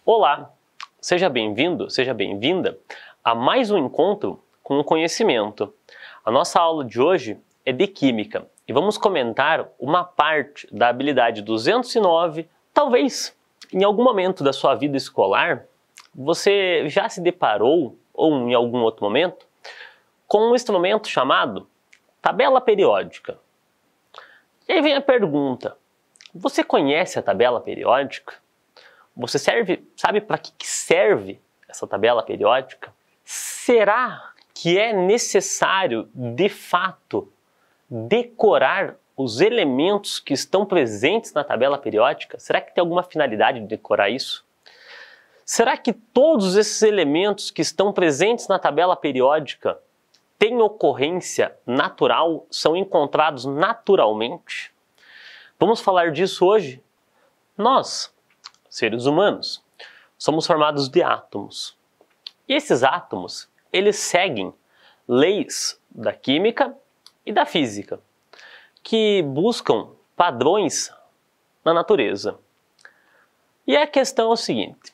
Olá, seja bem-vindo, seja bem-vinda a mais um encontro com o conhecimento. A nossa aula de hoje é de Química e vamos comentar uma parte da habilidade 209, talvez em algum momento da sua vida escolar você já se deparou, ou em algum outro momento, com um instrumento chamado tabela periódica. E aí vem a pergunta, você conhece a tabela periódica? Você sabe para que serve essa tabela periódica? Será que é necessário, de fato, decorar os elementos que estão presentes na tabela periódica? Será que tem alguma finalidade de decorar isso? Será que todos esses elementos que estão presentes na tabela periódica têm ocorrência natural, são encontrados naturalmente? Vamos falar disso hoje? Nós, seres humanos, somos formados de átomos. E esses átomos, eles seguem leis da química e da física, que buscam padrões na natureza. E a questão é o seguinte,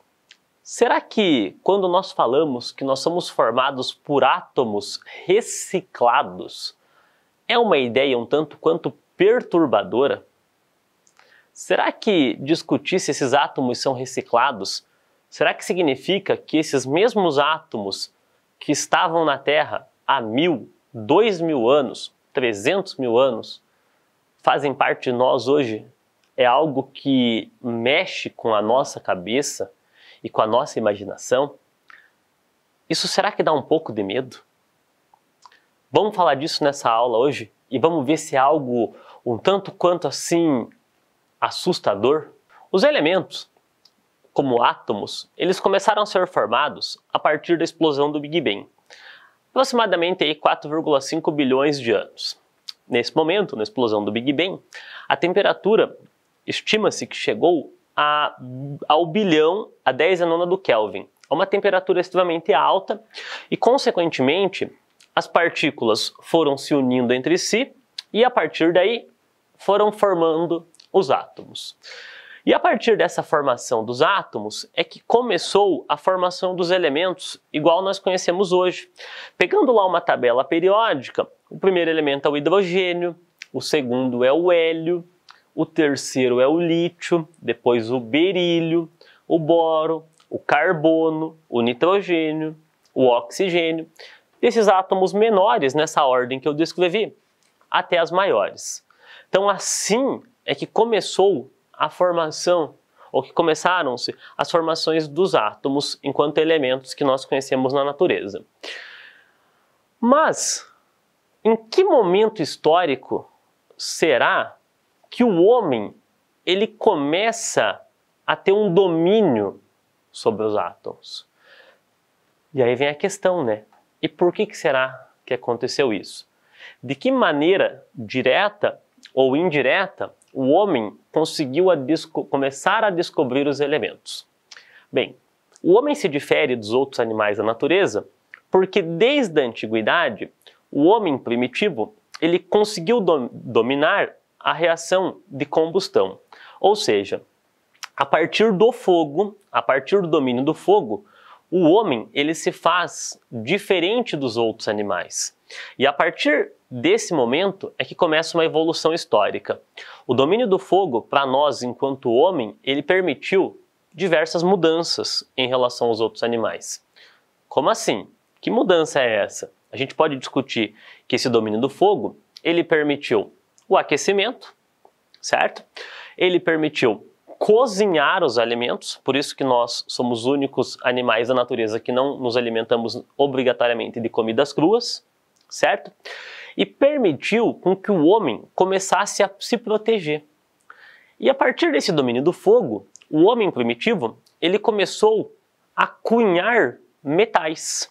será que quando nós falamos que nós somos formados por átomos reciclados, é uma ideia um tanto quanto perturbadora? Será que discutir se esses átomos são reciclados, será que significa que esses mesmos átomos que estavam na Terra há 1000, 2000 anos, 300 mil anos, fazem parte de nós hoje? É algo que mexe com a nossa cabeça e com a nossa imaginação? Isso será que dá um pouco de medo? Vamos falar disso nessa aula hoje e vamos ver se é algo um tanto quanto assim assustador. Os elementos, como átomos, eles começaram a ser formados a partir da explosão do Big Bang, aproximadamente 4,5 bilhões de anos. Nesse momento, na explosão do Big Bang, a temperatura estima-se que chegou ao bilhão a 10 a nona do Kelvin, a uma temperatura extremamente alta e, consequentemente, as partículas foram se unindo entre si e, a partir daí, foram formando os átomos. E a partir dessa formação dos átomos é que começou a formação dos elementos igual nós conhecemos hoje. Pegando lá uma tabela periódica, o primeiro elemento é o hidrogênio, o segundo é o hélio, o terceiro é o lítio, depois o berílio, o boro, o carbono, o nitrogênio, o oxigênio. Esses átomos menores, nessa ordem que eu descrevi, até as maiores. Então assim é que começou a formação, ou que começaram-se as formações dos átomos enquanto elementos que nós conhecemos na natureza. Mas, em que momento histórico será que o homem ele começa a ter um domínio sobre os átomos? E aí vem a questão, né? E por que será que aconteceu isso? De que maneira direta ou indireta o homem conseguiu começar a descobrir os elementos? Bem, o homem se difere dos outros animais da natureza porque desde a antiguidade o homem primitivo ele conseguiu dominar a reação de combustão. Ou seja, a partir do fogo, a partir do domínio do fogo, o homem ele se faz diferente dos outros animais. E a partir desse momento é que começa uma evolução histórica. O domínio do fogo, para nós, enquanto homem, ele permitiu diversas mudanças em relação aos outros animais. Como assim? Que mudança é essa? A gente pode discutir que esse domínio do fogo, ele permitiu o aquecimento, certo? Ele permitiu cozinhar os alimentos, por isso que nós somos os únicos animais da natureza que não nos alimentamos obrigatoriamente de comidas cruas, certo? E permitiu com que o homem começasse a se proteger. E a partir desse domínio do fogo, o homem primitivo, ele começou a cunhar metais.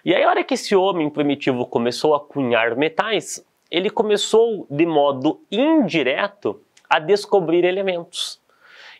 E aí, a hora que esse homem primitivo começou a cunhar metais, ele começou de modo indireto a descobrir elementos.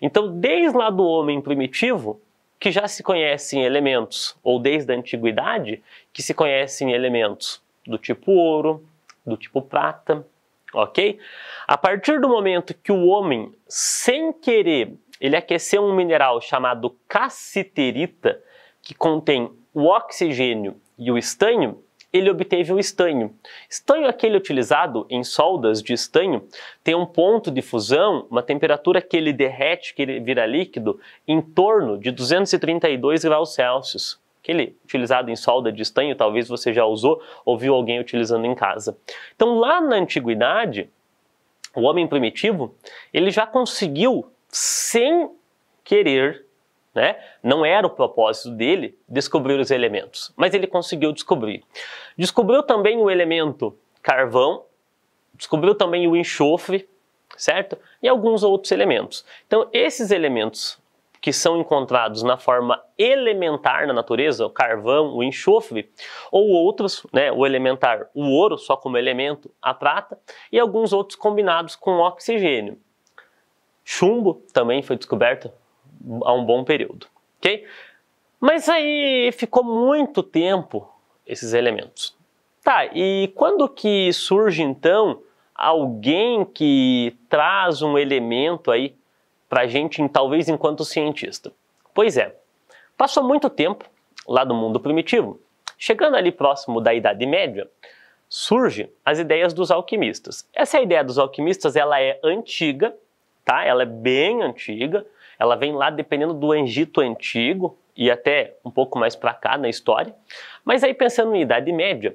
Então, desde lá do homem primitivo, que já se conhecem elementos, ou desde a antiguidade, que se conhecem elementos do tipo ouro, do tipo prata, ok? A partir do momento que o homem, sem querer, ele aqueceu um mineral chamado cassiterita, que contém o oxigênio e o estanho, ele obteve o estanho. Estanho é aquele utilizado em soldas de estanho, tem um ponto de fusão, uma temperatura que ele derrete, que ele vira líquido, em torno de 232 graus Celsius. Aquele utilizado em solda de estanho, talvez você já usou ou viu alguém utilizando em casa. Então lá na antiguidade, o homem primitivo, ele já conseguiu, sem querer, né? Não era o propósito dele descobrir os elementos, mas ele conseguiu descobrir. Descobriu também o elemento carvão, descobriu também o enxofre, certo? E alguns outros elementos. Então, esses elementos que são encontrados na forma elementar na natureza, o carvão, o enxofre, ou outros, né, o elementar, o ouro, só como elemento, a prata, e alguns outros combinados com oxigênio. Chumbo também foi descoberto há um bom período, ok? Mas aí ficou muito tempo esses elementos. Tá, e quando que surge então alguém que traz um elemento aí pra gente, talvez enquanto cientista? Pois é, passou muito tempo lá do mundo primitivo, chegando ali próximo da Idade Média, surge as ideias dos alquimistas. Essa ideia dos alquimistas, ela é antiga, tá? Ela é bem antiga. Ela vem lá dependendo do Egito Antigo e até um pouco mais para cá na história. Mas aí pensando em Idade Média,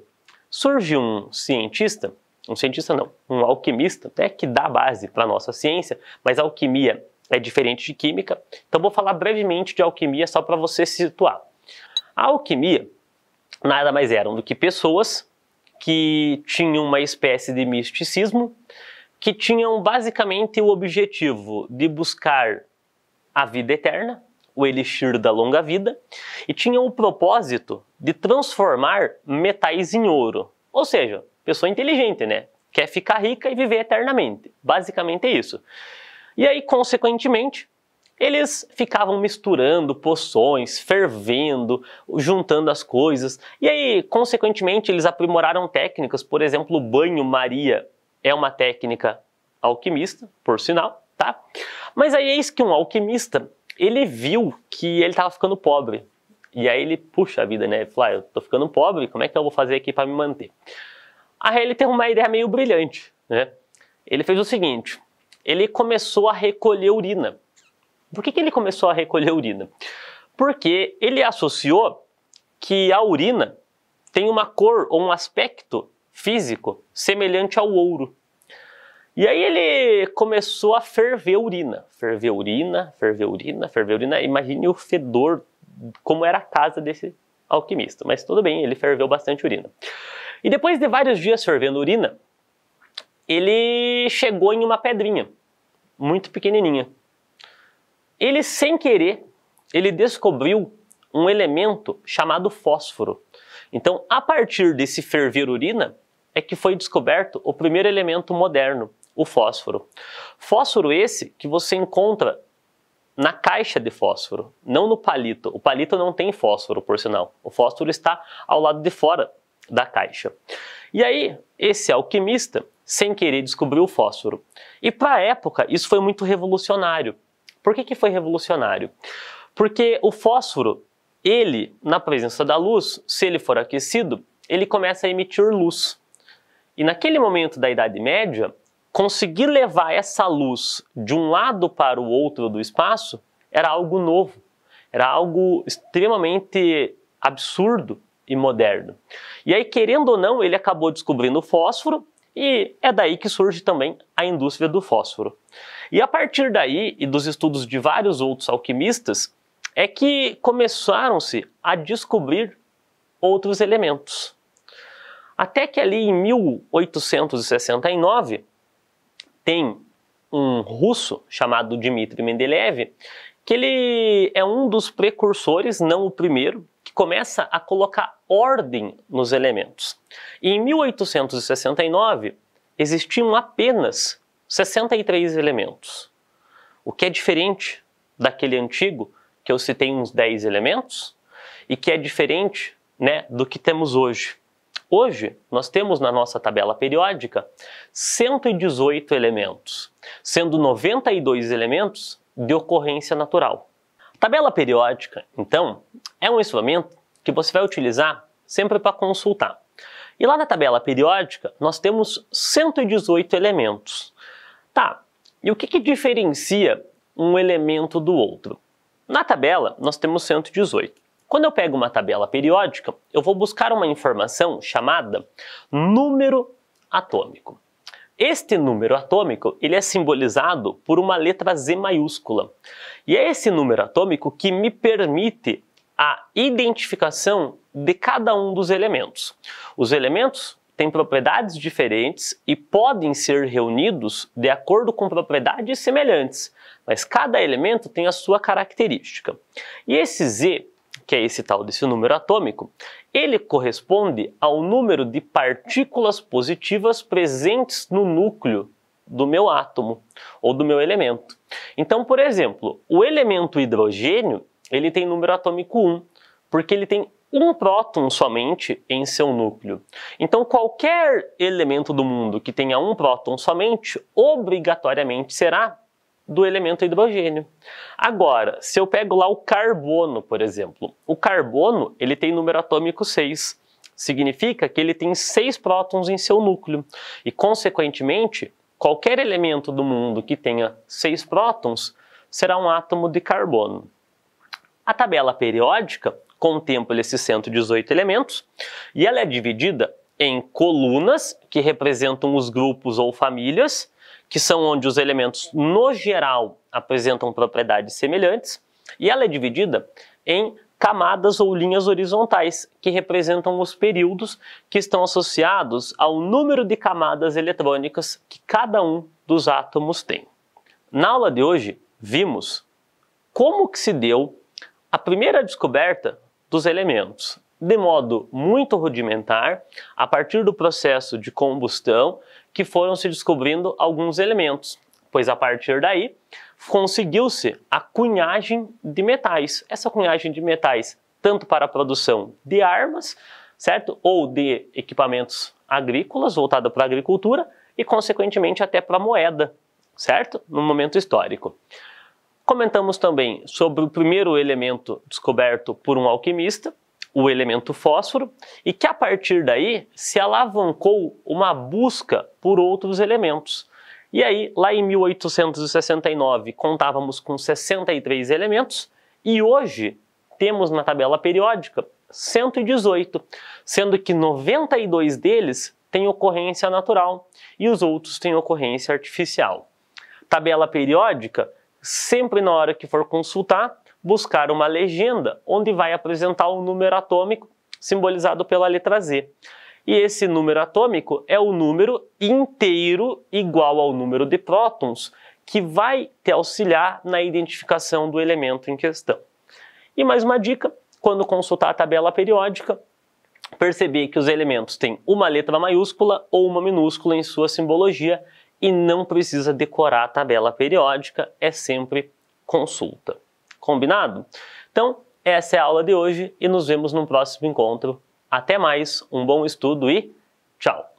surge um cientista não, um alquimista, né, que dá base para a nossa ciência, mas a alquimia é diferente de química. Então vou falar brevemente de alquimia só para você se situar. A alquimia nada mais eram do que pessoas que tinham uma espécie de misticismo, que tinham basicamente o objetivo de buscar a vida eterna, o elixir da longa vida, e tinham o propósito de transformar metais em ouro. Ou seja, pessoa inteligente, né? Quer ficar rica e viver eternamente. Basicamente é isso. E aí, consequentemente, eles ficavam misturando poções, fervendo, juntando as coisas. E aí, consequentemente, eles aprimoraram técnicas. Por exemplo, o banho-maria é uma técnica alquimista, por sinal, tá? Mas aí eis que um alquimista, ele viu que ele estava ficando pobre. E aí ele, puxa a vida, né? Ele falou, eu tô ficando pobre, como é que eu vou fazer aqui para me manter? Aí ele teve uma ideia meio brilhante, né? Ele fez o seguinte, ele começou a recolher urina. Por que ele começou a recolher urina? Porque ele associou que a urina tem uma cor ou um aspecto físico semelhante ao ouro. E aí ele começou a ferver urina. Ferver urina, ferver urina, ferver urina. Imagine o fedor, como era a casa desse alquimista. Mas tudo bem, ele ferveu bastante urina. E depois de vários dias fervendo urina, ele chegou em uma pedrinha, muito pequenininha. Ele, sem querer, ele descobriu um elemento chamado fósforo. Então, a partir desse ferver urina, é que foi descoberto o primeiro elemento moderno, o fósforo. Fósforo esse que você encontra na caixa de fósforo, não no palito. O palito não tem fósforo, por sinal. O fósforo está ao lado de fora da caixa. E aí, esse alquimista, sem querer, descobriu o fósforo. E para a época, isso foi muito revolucionário. Por que foi revolucionário? Porque o fósforo, ele, na presença da luz, se ele for aquecido, ele começa a emitir luz. E naquele momento da Idade Média, conseguir levar essa luz de um lado para o outro do espaço era algo novo, era algo extremamente absurdo e moderno. E aí, querendo ou não, ele acabou descobrindo o fósforo e é daí que surge também a indústria do fósforo. E a partir daí, e dos estudos de vários outros alquimistas, é que começaram-se a descobrir outros elementos. Até que ali em 1869, tem um russo chamado Dmitri Mendeleev, que ele é um dos precursores, não o primeiro, que começa a colocar ordem nos elementos. E em 1869, existiam apenas 63 elementos. O que é diferente daquele antigo, que eu citei uns 10 elementos, e que é diferente, né, do que temos hoje. Hoje, nós temos na nossa tabela periódica 118 elementos, sendo 92 elementos de ocorrência natural. Tabela periódica, então, é um instrumento que você vai utilizar sempre para consultar. E lá na tabela periódica, nós temos 118 elementos. Tá, e o que diferencia um elemento do outro? Na tabela, nós temos 118. Quando eu pego uma tabela periódica, eu vou buscar uma informação chamada número atômico. Este número atômico, ele é simbolizado por uma letra Z maiúscula. E é esse número atômico que me permite a identificação de cada um dos elementos. Os elementos têm propriedades diferentes e podem ser reunidos de acordo com propriedades semelhantes, mas cada elemento tem a sua característica. E esse Z, que é esse tal desse número atômico, ele corresponde ao número de partículas positivas presentes no núcleo do meu átomo ou do meu elemento. Então, por exemplo, o elemento hidrogênio, ele tem número atômico 1, porque ele tem um próton somente em seu núcleo. Então, qualquer elemento do mundo que tenha um próton somente, obrigatoriamente será do elemento hidrogênio. Agora, se eu pego lá o carbono, por exemplo, o carbono, ele tem número atômico 6. Significa que ele tem 6 prótons em seu núcleo. E, consequentemente, qualquer elemento do mundo que tenha 6 prótons será um átomo de carbono. A tabela periódica contempla esses 118 elementos e ela é dividida em colunas, que representam os grupos ou famílias, que são onde os elementos, no geral, apresentam propriedades semelhantes, e ela é dividida em camadas ou linhas horizontais, que representam os períodos que estão associados ao número de camadas eletrônicas que cada um dos átomos tem. Na aula de hoje, vimos como que se deu a primeira descoberta dos elementos, de modo muito rudimentar, a partir do processo de combustão, que foram se descobrindo alguns elementos, pois a partir daí conseguiu-se a cunhagem de metais. Essa cunhagem de metais, tanto para a produção de armas, certo? Ou de equipamentos agrícolas, voltada para a agricultura, e consequentemente até para a moeda, certo? No momento histórico. Comentamos também sobre o primeiro elemento descoberto por um alquimista, o elemento fósforo, e que a partir daí se alavancou uma busca por outros elementos. E aí, lá em 1869, contávamos com 63 elementos, e hoje temos na tabela periódica 118, sendo que 92 deles têm ocorrência natural e os outros têm ocorrência artificial. Tabela periódica, sempre na hora que for consultar, buscar uma legenda onde vai apresentar o número atômico simbolizado pela letra Z. E esse número atômico é o número inteiro igual ao número de prótons que vai te auxiliar na identificação do elemento em questão. E mais uma dica, quando consultar a tabela periódica, perceber que os elementos têm uma letra maiúscula ou uma minúscula em sua simbologia e não precisa decorar a tabela periódica, é sempre consulta. Combinado? Então, essa é a aula de hoje e nos vemos no próximo encontro. Até mais, um bom estudo e tchau!